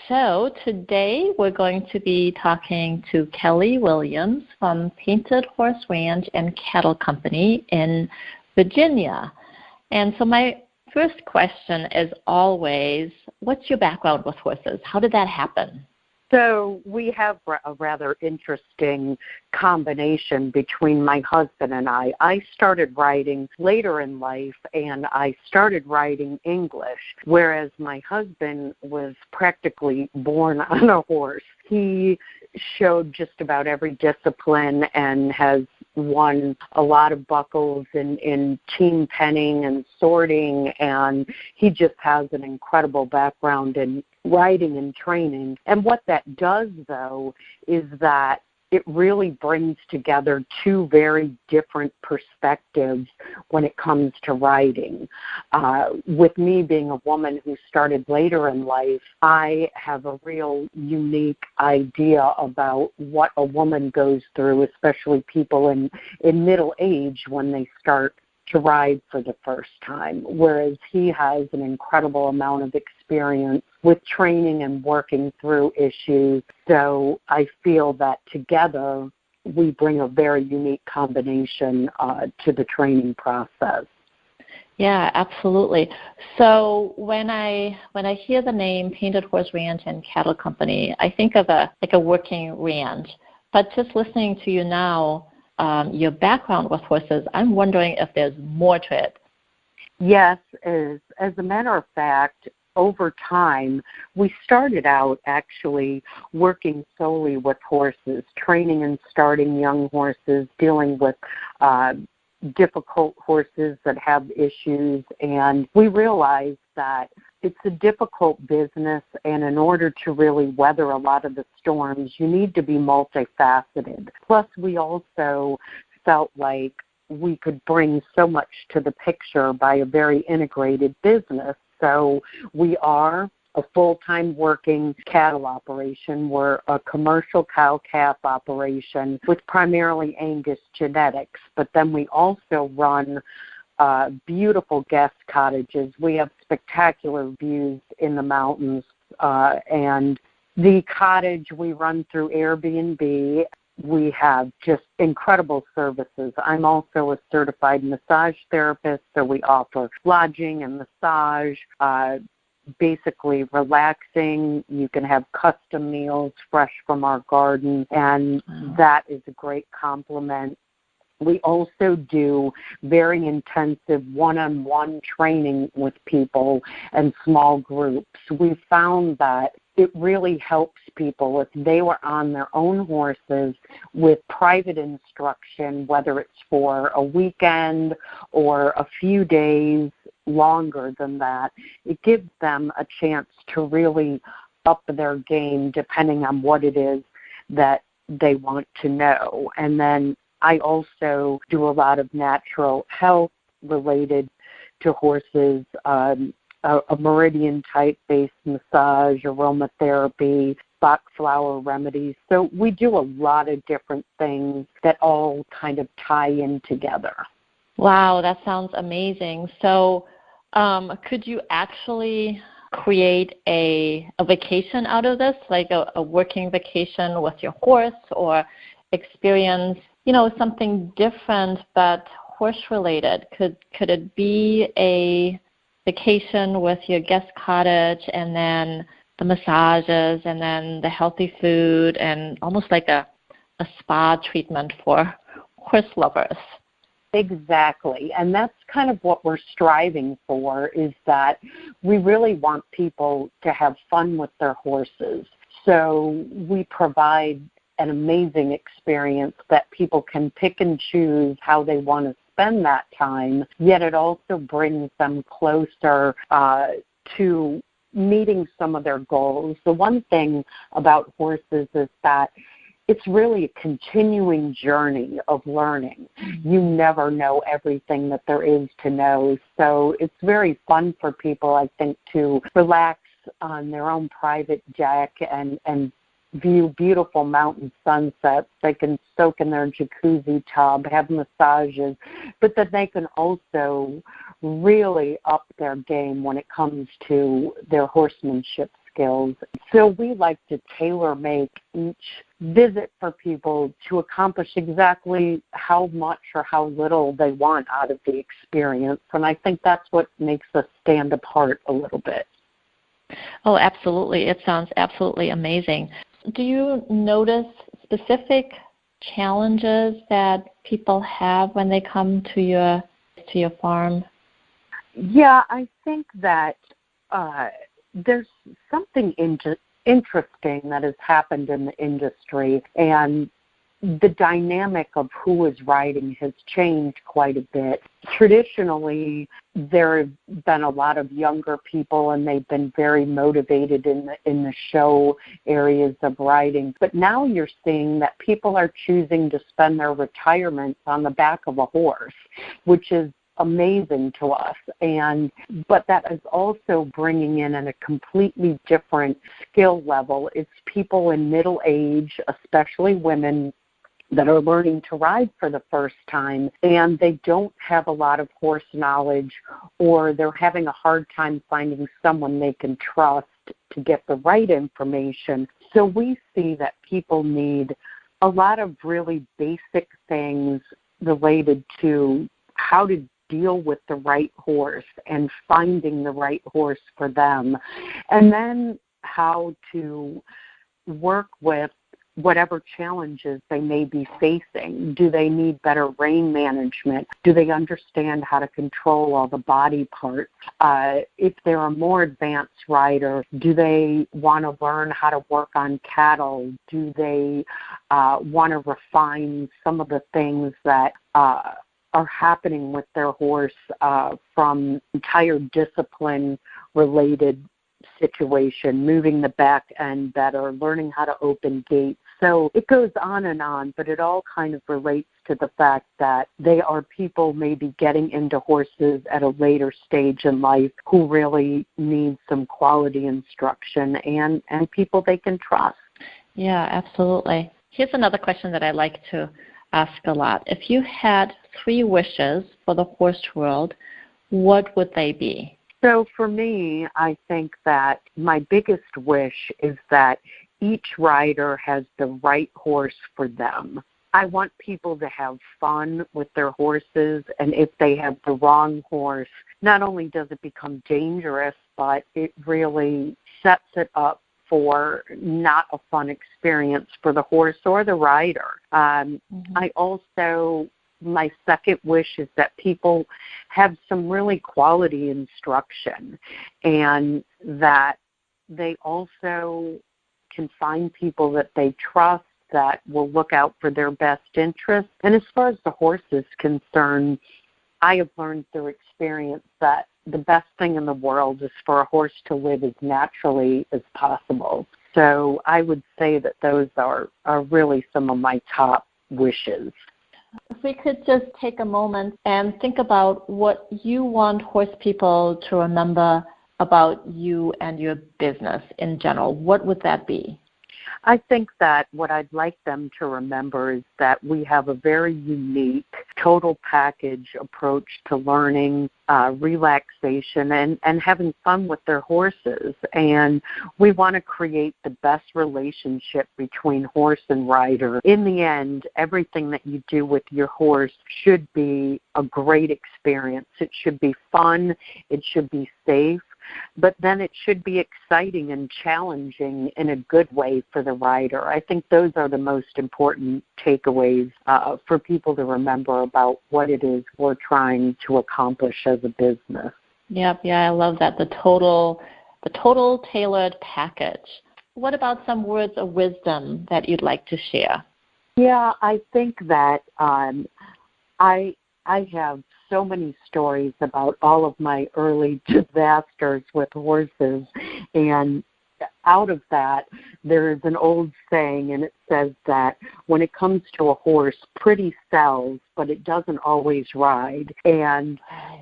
show. Today we're going to be talking to Kelly Williams from Painted Horse Ranch and Cattle Company in Virginia. And so my first question is always, what's your background with horses? How did that happen? So we have a rather interesting combination between my husband and I. I started riding later in life, and I started riding English, whereas my husband was practically born on a horse. He showed just about every discipline and has won a lot of buckles in team penning and sorting, and he just has an incredible background in riding and training. And what that does, though, is that it really brings together two very different perspectives when it comes to riding. With me being a woman who started later in life, I have a real unique idea about what a woman goes through, especially people in middle age when they start to ride for the first time, whereas he has an incredible amount of experience with training and working through issues. So I feel that together we bring a very unique combination to the training process. Yeah, absolutely. So when I hear the name Painted Horse Ranch and Cattle Company, I think of a working ranch. But just listening to you now, your background with horses, I'm wondering if there's more to it. Yes, as a matter of fact, over time, we started out actually working solely with horses, training and starting young horses, dealing with difficult horses that have issues, and we realized that it's a difficult business, and in order to really weather a lot of the storms, you need to be multifaceted. Plus, we also felt like we could bring so much to the picture by a very integrated business. So we are a full-time working cattle operation. We're a commercial cow-calf operation with primarily Angus genetics, but then we also run beautiful guest cottages. We have spectacular views in the mountains, and the cottage we run through Airbnb. We have just incredible services. I'm also a certified massage therapist, so we offer lodging and massage, basically relaxing. You can have custom meals fresh from our garden, and that is a great complement. We also do very intensive one-on-one training with people and small groups. We found that it really helps people if they were on their own horses with private instruction, whether it's for a weekend or a few days longer than that. It gives them a chance to really up their game depending on what it is that they want to know. And then I also do a lot of natural health related to horses, a meridian type-based massage, aromatherapy, Bach flower remedies. So we do a lot of different things that all kind of tie in together. Wow, that sounds amazing. So could you actually create a vacation out of this, like a working vacation with your horse, or experience something different but horse-related? Could it be a vacation with your guest cottage and then the massages and then the healthy food and almost like a spa treatment for horse lovers? Exactly. And that's kind of what we're striving for, is that we really want people to have fun with their horses. So we provide an amazing experience that people can pick and choose how they want to spend that time, yet it also brings them closer to meeting some of their goals. The one thing about horses is that it's really a continuing journey of learning. You never know everything that there is to know. So it's very fun for people, I think, to relax on their own private deck and view beautiful mountain sunsets. They can soak in their jacuzzi tub, have massages, but that they can also really up their game when it comes to their horsemanship skills. So we like to tailor make each visit for people to accomplish exactly how much or how little they want out of the experience. And I think that's what makes us stand apart a little bit. Oh, absolutely. It sounds absolutely amazing. Do you notice specific challenges that people have when they come to your farm? Yeah, I think that there's something interesting that has happened in the industry, and the dynamic of who is riding has changed quite a bit. Traditionally, there have been a lot of younger people, and they've been very motivated in the show areas of riding. But now you're seeing that people are choosing to spend their retirements on the back of a horse, which is amazing to us. But that is also bringing in a completely different skill level. It's people in middle age, especially women, that are learning to ride for the first time, and they don't have a lot of horse knowledge, or they're having a hard time finding someone they can trust to get the right information. So we see that people need a lot of really basic things related to how to deal with the right horse and finding the right horse for them, and then how to work with whatever challenges they may be facing. Do they need better rein management? Do they understand how to control all the body parts? If they're a more advanced rider, do they want to learn how to work on cattle? Do they want to refine some of the things that are happening with their horse from entire discipline-related situation, moving the back end better, learning how to open gates? So it goes on, but it all kind of relates to the fact that they are people maybe getting into horses at a later stage in life who really need some quality instruction and people they can trust. Yeah, absolutely. Here's another question that I like to ask a lot. If you had 3 wishes for the horse world, what would they be? So for me, I think that my biggest wish is that each rider has the right horse for them. I want people to have fun with their horses, and if they have the wrong horse, not only does it become dangerous, but it really sets it up for not a fun experience for the horse or the rider. My second wish is that people have some really quality instruction, and that they also can find people that they trust that will look out for their best interests. And as far as the horse is concerned, I have learned through experience that the best thing in the world is for a horse to live as naturally as possible. So I would say that those are really some of my top wishes. If we could just take a moment and think about what you want horse people to remember about you and your business in general, what would that be? I think that what I'd like them to remember is that we have a very unique total package approach to learning, relaxation, and having fun with their horses. And we want to create the best relationship between horse and rider. In the end, everything that you do with your horse should be a great experience. It should be fun. It should be safe. But then it should be exciting and challenging in a good way for the rider. I think those are the most important takeaways for people to remember about what it is we're trying to accomplish as a business. Yep, yeah, I love that. The total tailored package. What about some words of wisdom that you'd like to share? Yeah, I think that I have so many stories about all of my early disasters with horses, and out of that, there is an old saying, and it says that when it comes to a horse, pretty sells, but it doesn't always ride. And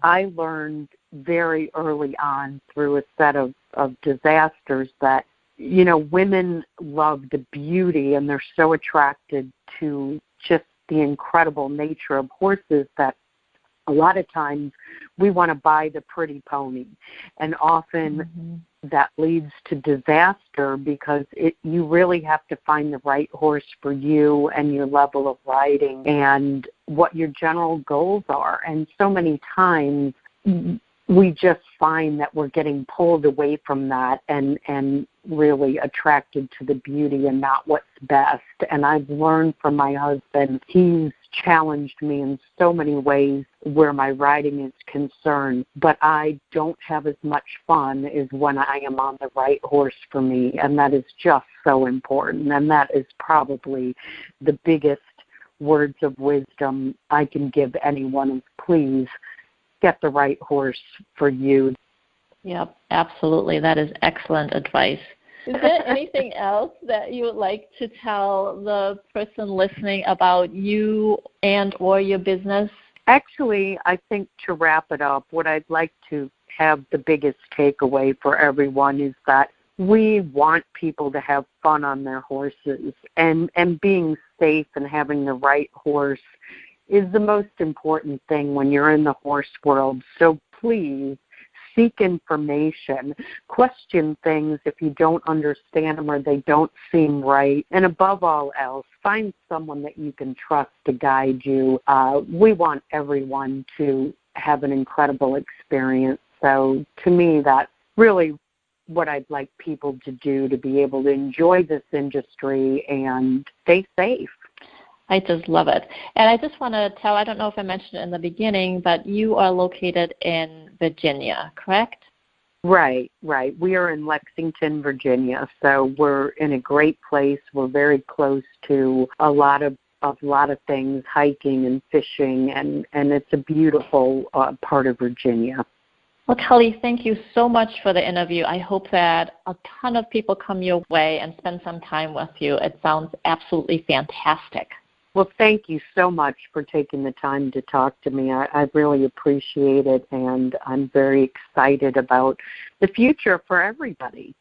I learned very early on through a set of disasters that, you know, women love the beauty, and they're so attracted to just the incredible nature of horses that a lot of times we want to buy the pretty pony. And often that leads to disaster because you really have to find the right horse for you and your level of riding and what your general goals are. And so many times we just find that we're getting pulled away from that and really attracted to the beauty and not what's best. And I've learned from my husband, he's challenged me in so many ways where my riding is concerned, but I don't have as much fun as when I am on the right horse for me, and that is just so important. And that is probably the biggest words of wisdom I can give anyone is please get the right horse for you. Yep, absolutely. That is excellent advice. Is there anything else that you would like to tell the person listening about you and or your business? Actually, I think to wrap it up, what I'd like to have the biggest takeaway for everyone is that we want people to have fun on their horses, and being safe and having the right horse is the most important thing when you're in the horse world. So please seek information, question things if you don't understand them or they don't seem right, and above all else, find someone that you can trust to guide you. We want everyone to have an incredible experience. So to me, that's really what I'd like people to do, to be able to enjoy this industry and stay safe. I just love it. And I just want to tell, I don't know if I mentioned it in the beginning, but you are located in Virginia, correct? Right. We are in Lexington, Virginia, so we're in a great place. We're very close to a lot of things, hiking and fishing, and it's a beautiful part of Virginia. Well, Kelly, thank you so much for the interview. I hope that a ton of people come your way and spend some time with you. It sounds absolutely fantastic. Well, thank you so much for taking the time to talk to me. I really appreciate it, and I'm very excited about the future for everybody.